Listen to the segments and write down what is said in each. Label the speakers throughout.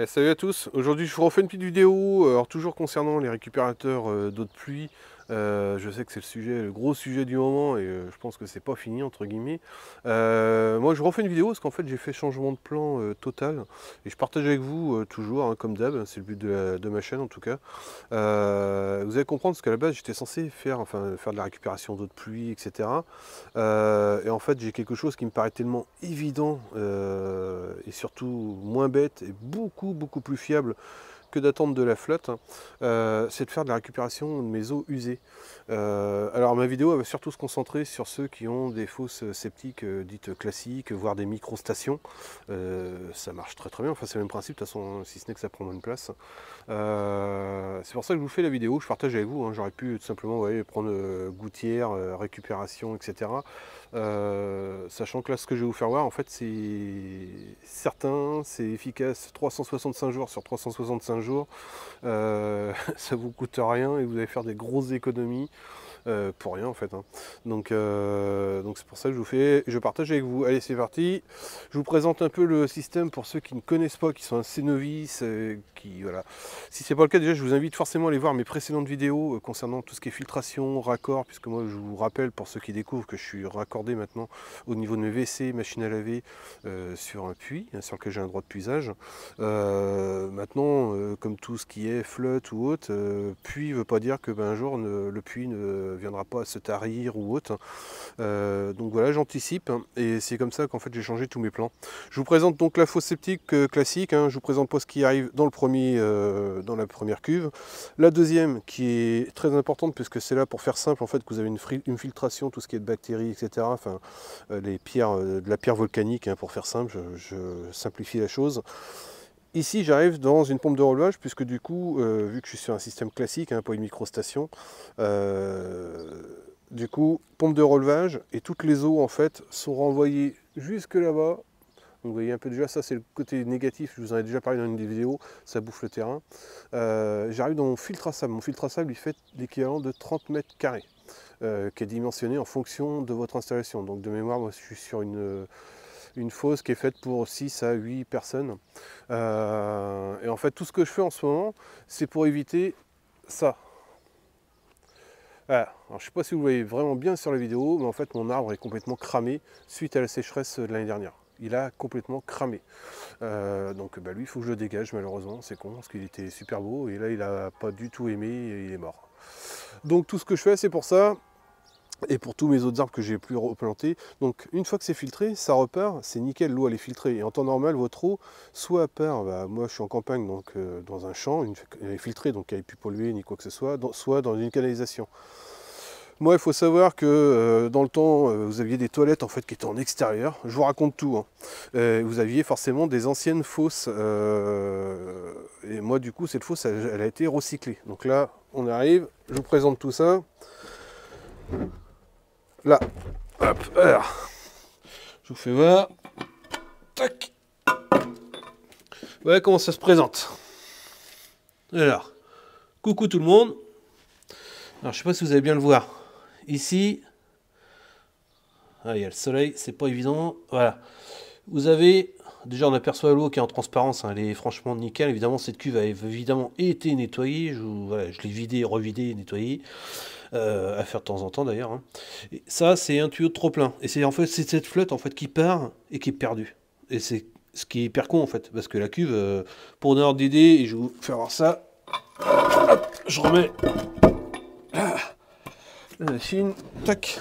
Speaker 1: Salut à tous, aujourd'hui je vous refais une petite vidéo, alors toujours concernant les récupérateurs d'eau de pluie. Je sais que c'est le gros sujet du moment et je pense que c'est pas fini entre guillemets. Moi je vous refais une vidéo parce qu'en fait j'ai fait changement de plan total et je partage avec vous toujours hein, comme d'hab, c'est le but de ma chaîne en tout cas. Vous allez comprendre parce qu'à la base j'étais censé faire de la récupération d'eau de pluie, etc. Et en fait j'ai quelque chose qui me paraît tellement évident et surtout moins bête et beaucoup plus fiable que d'attendre de la flotte, hein, c'est de faire de la récupération de mes eaux usées. Alors ma vidéo elle va surtout se concentrer sur ceux qui ont des fosses septiques dites classiques, voire des micro-stations. Ça marche très bien, enfin c'est le même principe de toute façon, hein, si ce n'est que ça prend moins de place. C'est pour ça que je vous fais la vidéo, je partage avec vous, hein. J'aurais pu tout simplement prendre gouttière, récupération, etc. Sachant que là ce que je vais vous faire voir en fait c'est certain, c'est efficace 365 jours sur 365 jours, ça vous coûte rien et vous allez faire des grosses économies. Pour rien en fait, hein. Donc c'est pour ça que je partage avec vous. Allez c'est parti, je vous présente un peu le système pour ceux qui ne connaissent pas, qui sont assez novices, voilà. Si c'est pas le cas, déjà je vous invite forcément à aller voir mes précédentes vidéos concernant tout ce qui est filtration, raccord, puisque moi je vous rappelle pour ceux qui découvrent que je suis raccordé maintenant au niveau de mes WC, machine à laver, sur un puits, hein, sur lequel j'ai un droit de puisage. Maintenant, comme tout ce qui est flotte ou autre, puits veut pas dire que un jour le puits ne viendra pas à se tarir ou autre. Donc voilà, j'anticipe hein, et c'est comme ça qu'en fait j'ai changé tous mes plans. Je vous présente donc la fosse septique classique, hein, je vous présente pas ce qui arrive dans dans la première cuve. La deuxième qui est très importante puisque c'est là pour faire simple en fait que vous avez une filtration, tout ce qui est de bactéries, etc. Enfin, les pierres, de la pierre volcanique hein, pour faire simple, je simplifie la chose. Ici, j'arrive dans une pompe de relevage, puisque du coup, vu que je suis sur un système classique, hein, pas une microstation, du coup, pompe de relevage, et toutes les eaux, en fait, sont renvoyées jusque là-bas. Donc vous voyez un peu déjà, ça c'est le côté négatif, je vous en ai déjà parlé dans une des vidéos, ça bouffe le terrain. J'arrive dans mon filtre à sable. Mon filtre à sable, il fait l'équivalent de 30 mètres carrés, qui est dimensionné en fonction de votre installation. Donc de mémoire, moi je suis sur une fosse qui est faite pour 6 à 8 personnes. Et en fait, tout ce que je fais en ce moment, c'est pour éviter ça. Voilà. Alors, je ne sais pas si vous voyez vraiment bien sur la vidéo, mais en fait, mon arbre est complètement cramé suite à la sécheresse de l'année dernière. Il a complètement cramé. Donc lui, il faut que je le dégage, malheureusement. C'est con, parce qu'il était super beau. Et là, il n'a pas du tout aimé et il est mort. Donc tout ce que je fais, c'est pour ça. Et pour tous mes autres arbres que j'ai plus replantés. Donc une fois que c'est filtré, ça repart, c'est nickel, l'eau elle est filtrée. Et en temps normal, votre eau, soit part, moi je suis en campagne, donc dans un champ, elle est filtrée, donc elle n'est plus polluée ni quoi que ce soit, soit dans une canalisation. Moi il faut savoir que dans le temps, vous aviez des toilettes en fait qui étaient en extérieur. Je vous raconte tout, hein. Vous aviez forcément des anciennes fosses. Et moi du coup cette fosse elle a été recyclée. Donc là on arrive, je vous présente tout ça. Là, hop, alors, je vous fais voir. Tac. Voilà comment ça se présente. Alors, coucou tout le monde. Alors, je sais pas si vous allez bien le voir. Ici, il y a le soleil, c'est pas évident. Voilà. Vous avez, déjà on aperçoit l'eau qui est en transparence, hein, elle est franchement nickel. Évidemment, cette cuve a évidemment été nettoyée. Je l'ai vidée, revidée, nettoyée. À faire de temps en temps d'ailleurs, hein. Et ça c'est un tuyau de trop plein et c'est en fait c'est cette flotte en fait qui part et qui est perdue, et c'est ce qui est hyper con en fait parce que la cuve pour un ordre d'idée, et je vais vous faire voir ça. Hop, je remets la machine, tac.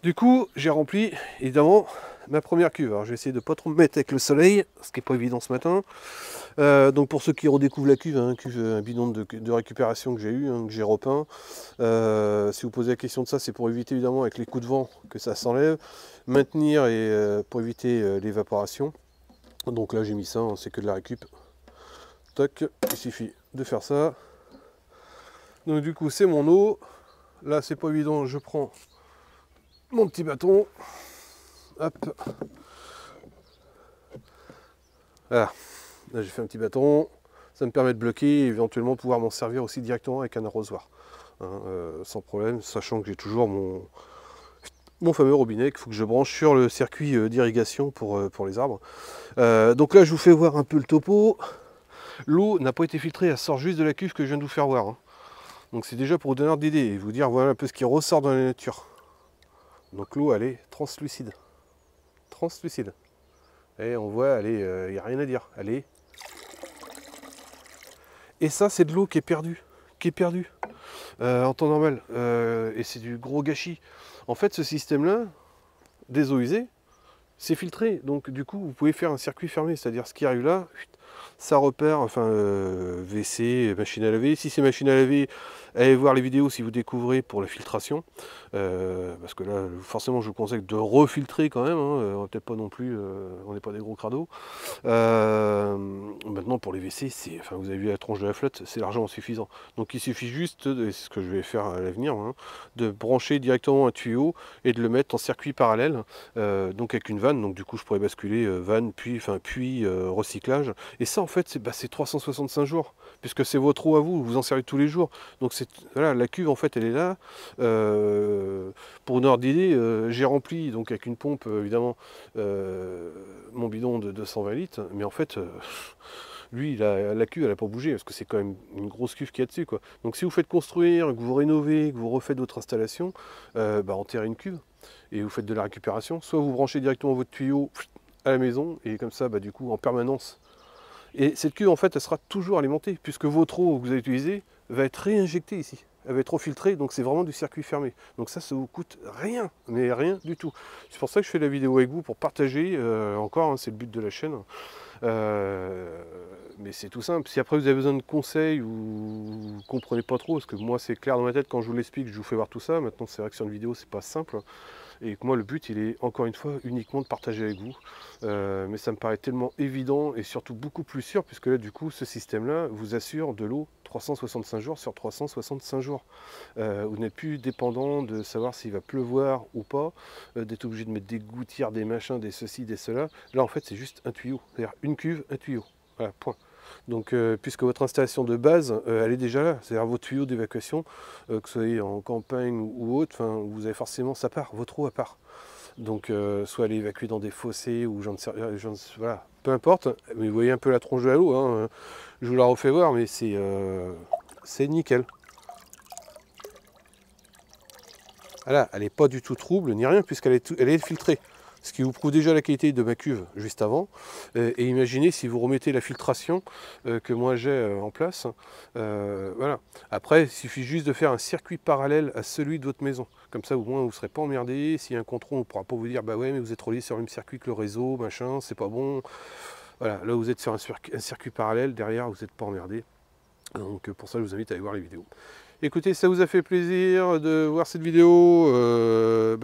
Speaker 1: Du coup j'ai rempli évidemment ma première cuve. Alors je vais essayer de pas trop me mettre avec le soleil, ce qui est pas évident ce matin. Donc pour ceux qui redécouvrent la cuve, hein, un bidon de récupération que j'ai eu, hein, que j'ai repeint. Si vous posez la question de ça, c'est pour éviter évidemment avec les coups de vent que ça s'enlève, maintenir et pour éviter l'évaporation. Donc là j'ai mis ça, hein, c'est que de la récup. Tac, il suffit de faire ça. Donc du coup c'est mon eau. Là c'est pas évident, je prends mon petit bâton. Hop. Voilà. Là j'ai fait un petit bâton. Ça me permet de bloquer et éventuellement pouvoir m'en servir aussi directement avec un arrosoir. Hein, sans problème, sachant que j'ai toujours mon fameux robinet qu'il faut que je branche sur le circuit d'irrigation pour les arbres. Donc là je vous fais voir un peu le topo. L'eau n'a pas été filtrée, elle sort juste de la cuve que je viens de vous faire voir, hein. Donc c'est déjà pour vous donner ordre d'idée et vous dire voilà un peu ce qui ressort dans la nature. Donc l'eau elle est translucide. Translucide. Et on voit, il n'y a rien à dire. Allez. Et ça c'est de l'eau qui est perdue. En temps normal. Et c'est du gros gâchis. En fait ce système-là, des eaux usées, c'est filtré. Donc du coup vous pouvez faire un circuit fermé. C'est-à-dire ce qui arrive là, ça repère, enfin WC, machine à laver. Si c'est machine à laver, allez voir les vidéos si vous découvrez pour la filtration. Parce que là, forcément, je vous conseille de refiltrer quand même, hein. Peut-être pas non plus, on n'est pas des gros crados. Maintenant, pour les WC, enfin, vous avez vu la tronche de la flotte, c'est largement suffisant. Donc il suffit juste, et c'est ce que je vais faire à l'avenir, hein, de brancher directement un tuyau et de le mettre en circuit parallèle, donc avec une vanne. Donc du coup, je pourrais basculer vanne, puis recyclage. Et ça, en fait, c'est 365 jours, puisque c'est votre eau à vous, vous en servez tous les jours. Donc voilà, la cuve, en fait, elle est là. Pour une ordre d'idée, j'ai rempli, donc avec une pompe, évidemment, mon bidon de 220 litres, mais en fait, lui, la cuve, elle n'a pas bougé, parce que c'est quand même une grosse cuve qu'il y a dessus, quoi. Donc si vous faites construire, que vous rénovez, que vous refaites votre installation, enterrez une cuve, et vous faites de la récupération. Soit vous branchez directement votre tuyau à la maison, et comme ça, du coup, en permanence. Et cette cuve, en fait, elle sera toujours alimentée, puisque votre eau que vous avez utilisée va être réinjectée ici. Elle va être refiltrée, donc c'est vraiment du circuit fermé. Donc ça vous coûte rien, mais rien du tout. C'est pour ça que je fais la vidéo avec vous, pour partager, encore, hein, c'est le but de la chaîne. Mais c'est tout simple. Si après vous avez besoin de conseils ou vous ne comprenez pas trop, parce que moi c'est clair dans ma tête quand je vous l'explique, je vous fais voir tout ça. Maintenant c'est vrai que sur une vidéo c'est pas simple. Et que moi le but il est encore une fois uniquement de partager avec vous. Mais ça me paraît tellement évident et surtout beaucoup plus sûr, puisque là du coup ce système là vous assure de l'eau 365 jours sur 365 jours. Vous n'êtes plus dépendant de savoir s'il va pleuvoir ou pas, d'être obligé de mettre des gouttières, des machins, des ceci, des cela. Là en fait c'est juste un tuyau, c'est-à-dire une cuve, un tuyau. Voilà, point. Donc, puisque votre installation de base, elle est déjà là, c'est-à-dire vos tuyaux d'évacuation, que ce soit en campagne ou autre, vous avez forcément sa part, votre eau à part. Donc, soit elle est évacuée dans des fossés ou voilà, peu importe. Mais vous voyez un peu la tronche de l'eau, hein, je vous la refais voir, mais c'est nickel. Voilà, elle n'est pas du tout trouble ni rien, puisqu'elle est filtrée. Ce qui vous prouve déjà la qualité de ma cuve juste avant. Et imaginez si vous remettez la filtration que moi j'ai en place. Voilà. Après, il suffit juste de faire un circuit parallèle à celui de votre maison. Comme ça, au moins, vous ne serez pas emmerdé. S'il y a un contrôle, on ne pourra pas vous dire, bah ouais, mais vous êtes relié sur le même circuit que le réseau, machin, c'est pas bon. Voilà, là, vous êtes sur un circuit parallèle. Derrière, vous n'êtes pas emmerdé. Donc, pour ça, je vous invite à aller voir les vidéos. Écoutez, ça vous a fait plaisir de voir cette vidéo,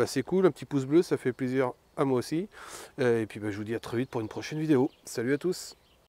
Speaker 1: c'est cool, un petit pouce bleu, ça fait plaisir à moi aussi. Et puis je vous dis à très vite pour une prochaine vidéo. Salut à tous!